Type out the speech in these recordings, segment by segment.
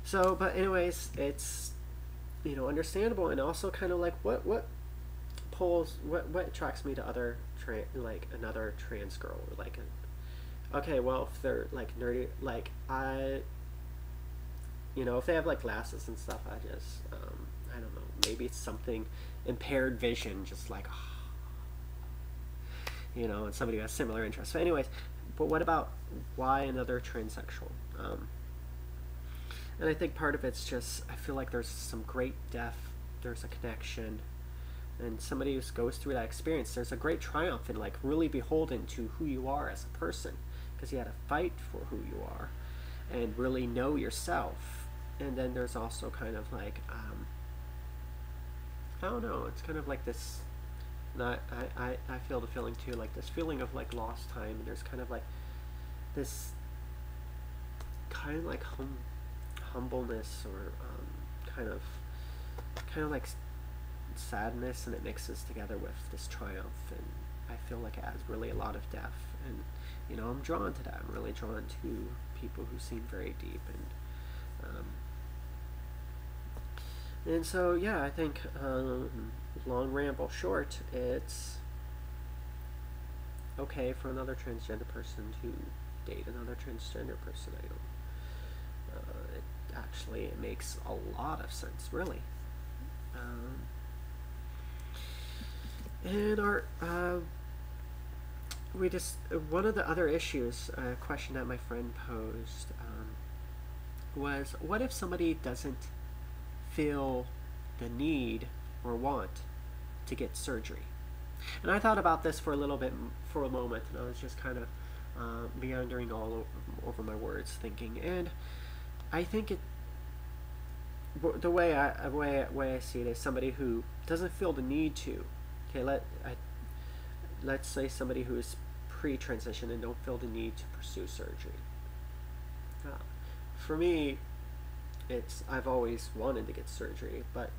So, but anyways, it's, understandable, and also kind of like what pulls what attracts me to like another trans girl, or like okay, well, if they're like nerdy, like if they have like glasses and stuff, I don't know, maybe it's something, impaired vision, just like, and somebody who has similar interests. So anyways, but what about why another transsexual? And I think part of it's just, I feel like there's some great depth, there's a connection, and somebody who goes through that experience, there's a great triumph in like really beholden to who you are as a person, because you had to fight for who you are and really know yourself. And then there's also kind of like, I don't know, it's kind of like this, not, I feel the feeling too, like this feeling of like lost time, and there's kind of like this kind of like humbleness, or kind of like sadness, and it mixes together with this triumph, and I feel like it has really a lot of depth, and I'm drawn to that. I'm really drawn to people who seem very deep, and so yeah, I think, long ramble short, it's okay for another transgender person to date another transgender person. I don't. It makes a lot of sense, really. And we just, one of the other issues, a question that my friend posed, was, what if somebody doesn't feel the need or want to get surgery? And I thought about this for a moment, and I was just kind of meandering all over my words, thinking, and I think the way I see it is somebody who doesn't feel the need to. Okay, let's say somebody who is pre-transition and don't feel the need to pursue surgery. For me, I've always wanted to get surgery, but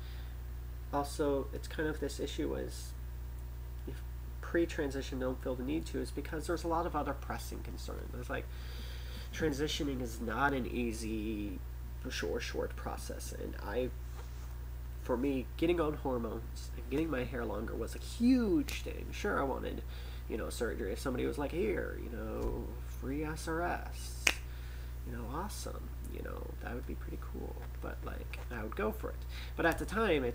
also it's kind of this issue is, if pre-transition don't feel the need to, is because there's a lot of other pressing concerns. There's like, transitioning is not an easy short process, and for me, getting on hormones and getting my hair longer was a huge thing. Sure, I wanted, surgery. If somebody was like, here, free SRS, awesome, that would be pretty cool. But like, I would go for it. But at the time,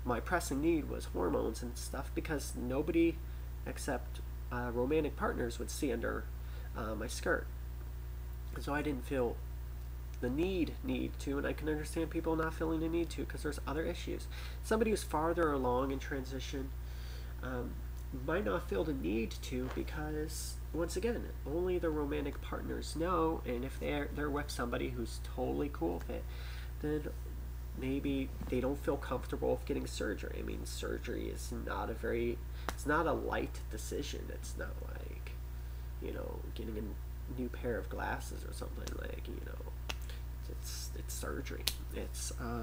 my pressing need was hormones and stuff, because nobody except romantic partners would see under my skirt. So I didn't feel the need to, and I can understand people not feeling the need to, because there's other issues. Somebody who's farther along in transition might not feel the need to, because once again, only the romantic partners know, and if they're with somebody who's totally cool with it, then maybe they don't feel comfortable with getting surgery. I mean, surgery is it's not a light decision. It's not like, getting a new pair of glasses or something, like, it's surgery.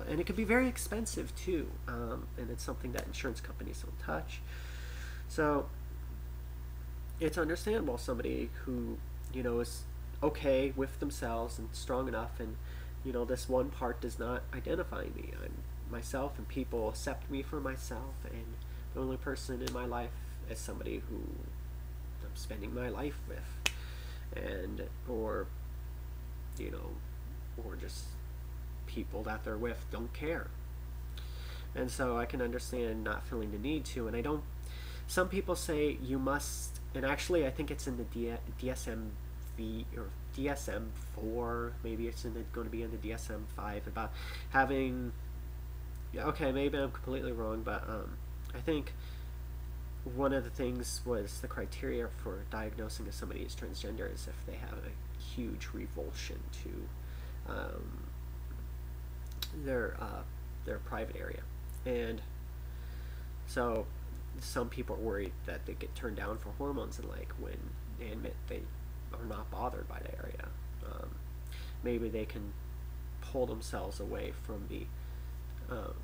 And it can be very expensive too, and it's something that insurance companies don't touch. So it's understandable, somebody who is okay with themselves and strong enough, and this one part does not identify me. I'm myself, and people accept me for myself, and the only person in my life is somebody who I'm spending my life with, and or just people that they're with don't care. And so I can understand not feeling the need to, and I don't. Some people say you must, and actually I think it's in the DSM-V or DSM-4, maybe it's going to be in the DSM-5, about having, okay, maybe I'm completely wrong, but I think one of the things was the criteria for diagnosing if somebody is transgender is if they have a huge revulsion to their private area. And so some people are worried that they get turned down for hormones, and like when they admit they are not bothered by the area, maybe they can pull themselves away from the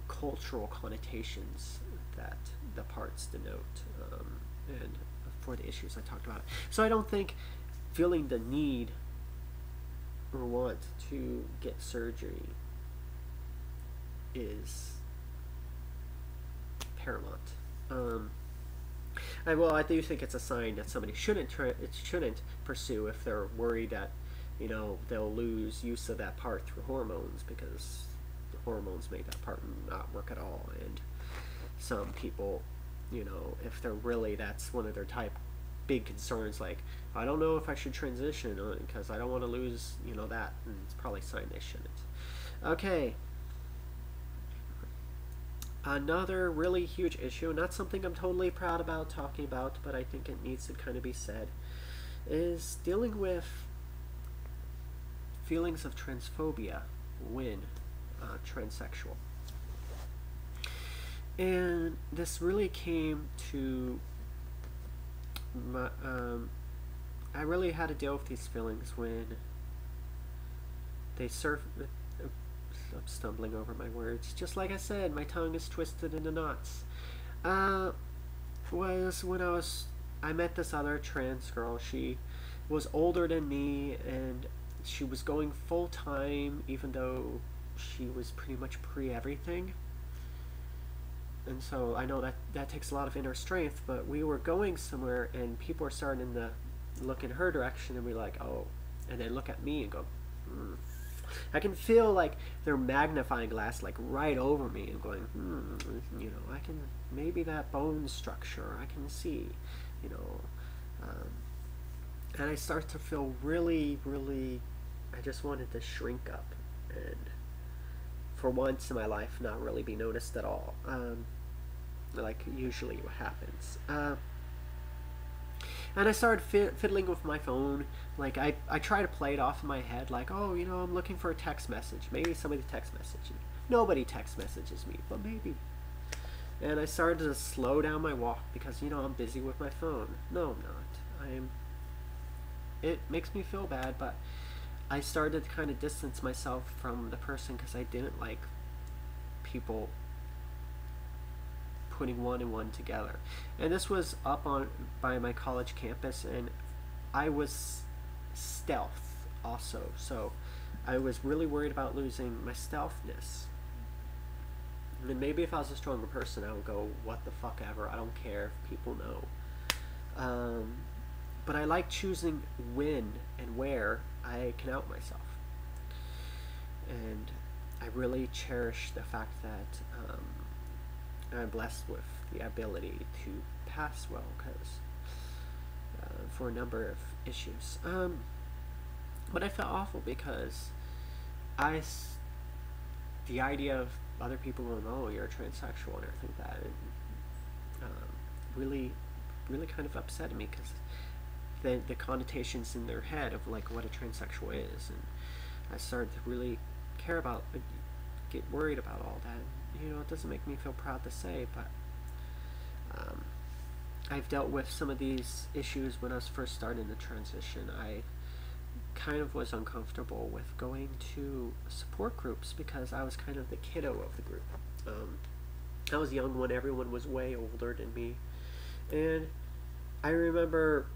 cultural connotations that the parts denote, and for the issues I talked about. So I don't think feeling the need or want to get surgery is paramount. I do think it's a sign that somebody shouldn't pursue if they're worried that, they'll lose use of that part through hormones, because the hormones make that part not work at all. And some people, if they're really, that's one of their big concerns, like, I don't know if I should transition because I don't want to lose, that, and it's probably a sign they shouldn't. Okay. Another really huge issue, not something I'm totally proud about talking about, but I think it needs to kind of be said, is dealing with feelings of transphobia when transsexual. And this really came to I really had to deal with these feelings when they I'm stumbling over my words. Just like I said, my tongue is twisted into knots. Was when I met this other trans girl. She was older than me, and she was going full time, even though she was pretty much pre-everything. And so I know that takes a lot of inner strength, but we were going somewhere, and people were starting to look in her direction, and we're like, oh, and then look at me and go, I can feel like their magnifying glass like right over me and going, I can, maybe that bone structure I can see, and I start to feel really, really, I just wanted to shrink up and for once in my life not really be noticed at all, like usually what happens. And I started fiddling with my phone. Like, I try to play it off in my head, like, oh, I'm looking for a text message. Maybe somebody text messaged me. Nobody text messages me, but maybe. And I started to slow down my walk because, I'm busy with my phone. No, I'm not. It makes me feel bad, but I started to kind of distance myself from the person because I didn't like people putting one and one together. And this was up by my college campus, and I was stealth also, so I was really worried about losing my stealthness. And maybe if I was a stronger person, I would go, what the fuck ever, I don't care if people know. But I like choosing when and where I can out myself. And I really cherish the fact that I'm blessed with the ability to pass well, because for a number of issues. But I felt awful because the idea of other people going, oh, you're a transsexual and everything like that, and really, really kind of upset me, because the connotations in their head of like what a transsexual is, and I started to really care about, get worried about all that. It doesn't make me feel proud to say, but I've dealt with some of these issues when I was first starting the transition. I kind of was uncomfortable with going to support groups because I was kind of the kiddo of the group. I was young when everyone was way older than me, and I remember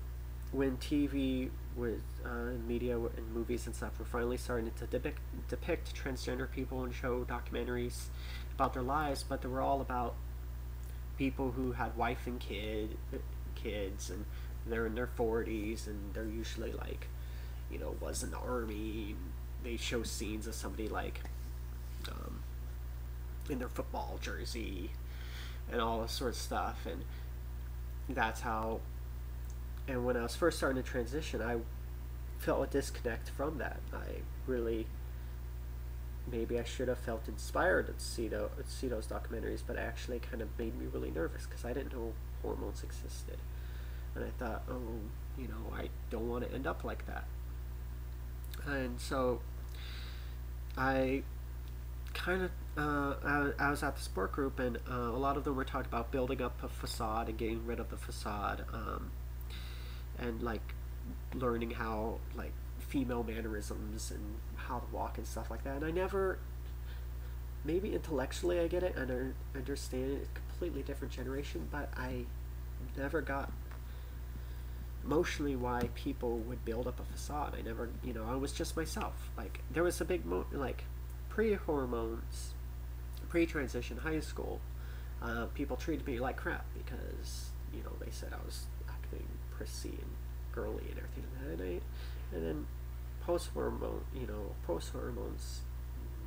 when TV was media and movies and stuff were finally starting to depict transgender people and show documentaries about their lives, but they were all about people who had wife and kids, and they're in their 40s, and they're usually like, was in the army. They show scenes of somebody like in their football jersey and all this sort of stuff, and that's how. And when I was first starting to transition, I felt a disconnect from that. I really, maybe I should have felt inspired to see those documentaries, but it actually kind of made me really nervous because I didn't know hormones existed. And I thought, I don't want to end up like that. And so I kind of, I was at the sport group, and a lot of them were talking about building up a facade and getting rid of the facade, and like learning how, like, female mannerisms and how to walk and stuff like that. And I never, maybe intellectually I get it and I understand it. It's a completely different generation, but I never got emotionally why people would build up a facade. I never, I was just myself. Like, there was a big like pre-hormones, pre-transition high school, people treated me like crap because, you know, they said I was acting prissy and girly and everything. And then post hormones,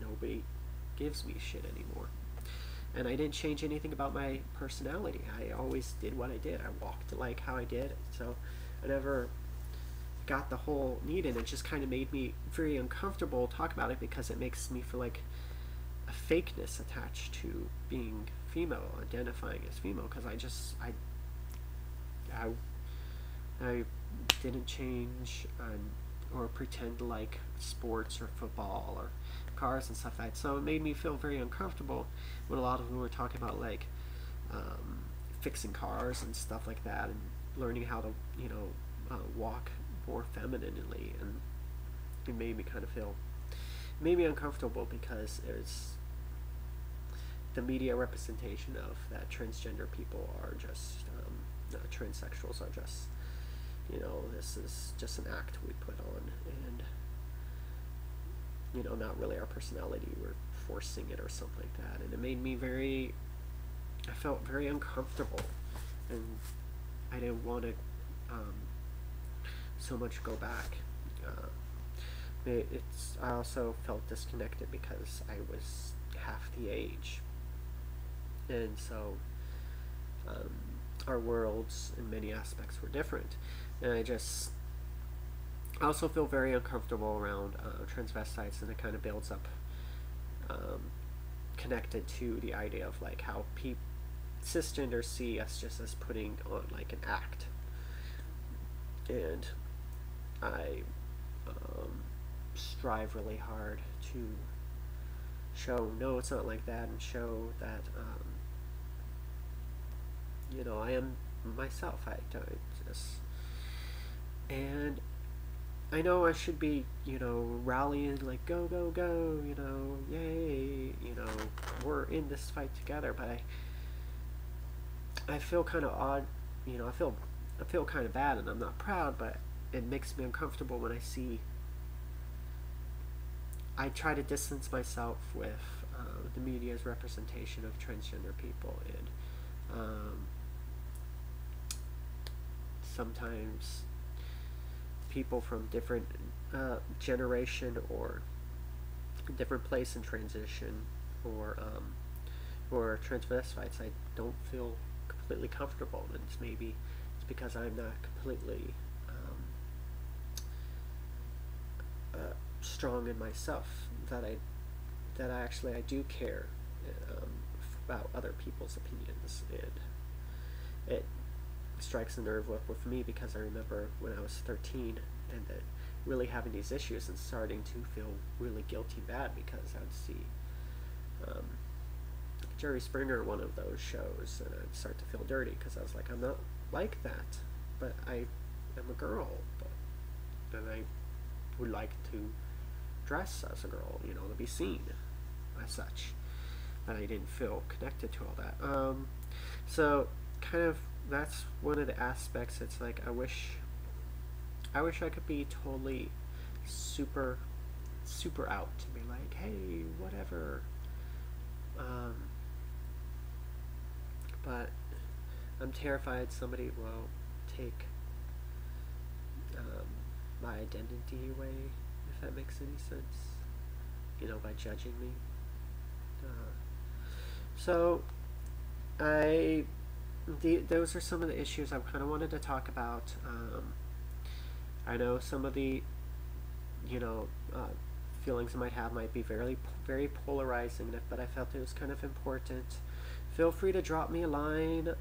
nobody gives me shit anymore. And I didn't change anything about my personality. I always did what I did. I walked like how I did. So I never got the whole need, and it just kind of made me very uncomfortable to talk about it because it makes me feel like a fakeness attached to being female, identifying as female. Because I didn't change or pretend like sports or football or cars and stuff like that. So it made me feel very uncomfortable when a lot of them were talking about like fixing cars and stuff like that, and learning how to, you know, walk more femininely, and it made me uncomfortable because it's the media representation of that transgender people are just transsexuals are just, you know, this is just an act we put on, and, you know, not really our personality, we're forcing it or something like that. And it made me I felt very uncomfortable, and I didn't want to so much go back. I also felt disconnected because I was half the age, and so our worlds in many aspects were different. And I also feel very uncomfortable around transvestites, and it kind of builds up connected to the idea of like how cisgenders see us just as putting on like an act. And I strive really hard to show no, it's not like that, and show that you know, I am myself. I don't just, and I know I should be, you know, rallying like go go go, you know, yay, you know, we're in this fight together. But I feel kind of odd, you know, I feel kind of bad, and I'm not proud, but it makes me uncomfortable when I try to distance myself with the media's representation of transgender people, and sometimes people from different generation or different place in transition, or transvestites, I don't feel completely comfortable. And maybe it's because I'm not completely strong in myself that I do care about other people's opinions, and it strikes a nerve with me because I remember when I was 13 and that really having these issues and starting to feel really guilty and bad because I'd see Jerry Springer, one of those shows, and I'd start to feel dirty because I was like, I'm not like that, but I am a girl, and I would like to dress as a girl, you know, to be seen as such, and I didn't feel connected to all that. So kind of that's one of the aspects. It's like I wish I could be totally super out to be like, hey, whatever. But I'm terrified somebody will take my identity away, if that makes any sense, you know, by judging me. So those are some of the issues I kind of wanted to talk about. I know some of the, you know, feelings I might have might be very, very polarizing, but I felt it was kind of important. Feel free to drop me a line.